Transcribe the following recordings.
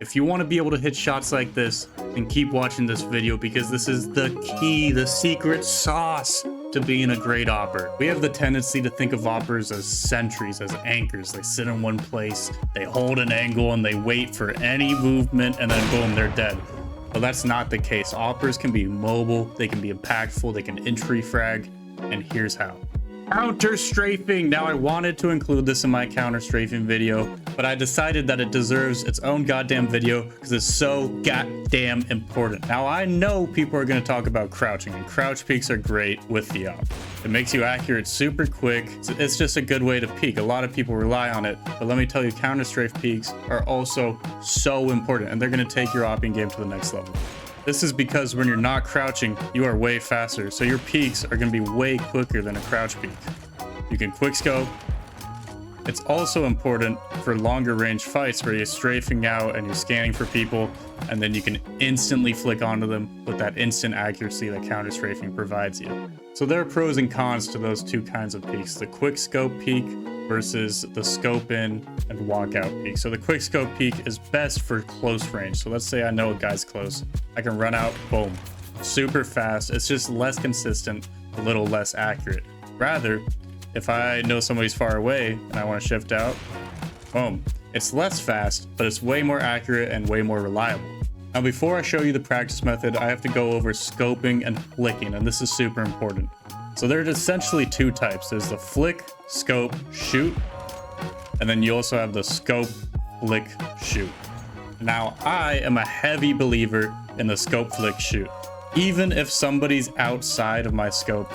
If you want to be able to hit shots like this, then keep watching this video because this is the key, the secret sauce to being a great AWPer. We have the tendency to think of AWPers as sentries, as anchors. They sit in one place, they hold an angle, and they wait for any movement, and then boom, they're dead. But that's not the case. AWPers can be mobile, they can be impactful, they can entry frag, and here's how. Counter strafing. Now, I wanted to include this in my counter strafing video, but I decided that it deserves its own goddamn video because it's so goddamn important. Now, I know people are going to talk about crouching, and crouch peeks are great with the AWP. It makes you accurate super quick. It's just a good way to peek. A lot of people rely on it, but let me tell you, counter strafe peeks are also so important, and they're going to take your AWPing game to the next level. This is because when you're not crouching, you are way faster, so your peeks are going to be way quicker than a crouch peek. You can quick scope. It's also important for longer range fights where you're strafing out and you're scanning for people, and then you can instantly flick onto them with that instant accuracy that counter strafing provides you. So there are pros and cons to those two kinds of peeks, the quick scope peek versus the scope in and walkout peek. So the quick scope peek is best for close range. So let's say I know a guy's close. I can run out, boom, super fast. It's just less consistent, a little less accurate. Rather, if I know somebody's far away and I want to shift out, boom, it's less fast, but it's way more accurate and way more reliable. Now, before I show you the practice method, I have to go over scoping and flicking, and this is super important. So there's essentially two types. There's the flick, scope, shoot, and then you also have the scope, flick, shoot. Now, I am a heavy believer in the scope, flick, shoot, even if somebody's outside of my scope.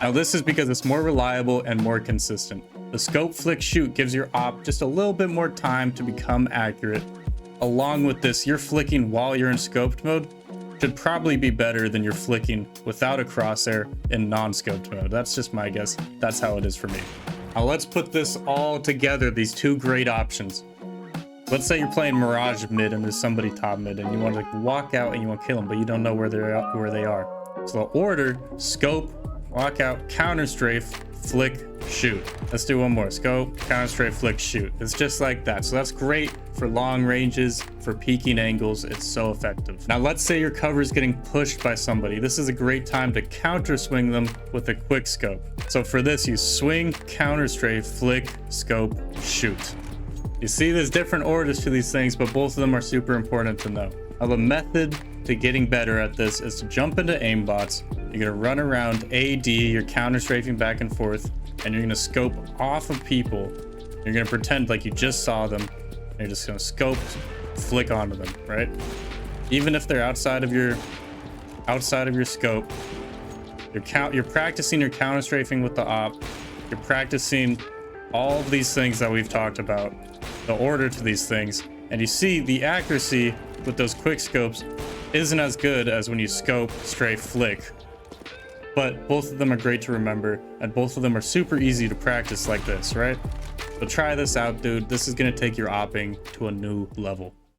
Now, this is because it's more reliable and more consistent. The scope, flick, shoot gives your AWP just a little bit more time to become accurate. Along with this, your flicking while you're in scoped mode should probably be better than your flicking without a crosshair in non-scoped mode. That's just my guess. That's how it is for me. Now let's put this all together, these two great options. Let's say you're playing Mirage mid and there's somebody top mid and you want to like walk out and you want to kill them, but you don't know where they are. So the order: scope, walk out, counter strafe, flick, shoot. Let's do one more. Scope, counter strafe, flick, shoot. It's just like that. So that's great for long ranges, for peaking angles. It's so effective. Now let's say your cover is getting pushed by somebody. This is a great time to counter swing them with a quick scope. So for this, you swing, counter strafe, flick, scope, shoot. You see, there's different orders to these things, but both of them are super important to know. Now the method to getting better at this is to jump into aimbots. You're gonna run around AD, you're counter strafing back and forth, and you're gonna scope off of people. You're gonna pretend like you just saw them, and you're just gonna scope, flick onto them, right? Even if they're outside of your scope, you're practicing your counter strafing with the AWP. You're practicing all of these things that we've talked about, the order to these things, and you see the accuracy with those quick scopes isn't as good as when you scope, strafe, flick. But both of them are great to remember, and both of them are super easy to practice like this, right? So try this out, dude. This is gonna take your AWPing to a new level.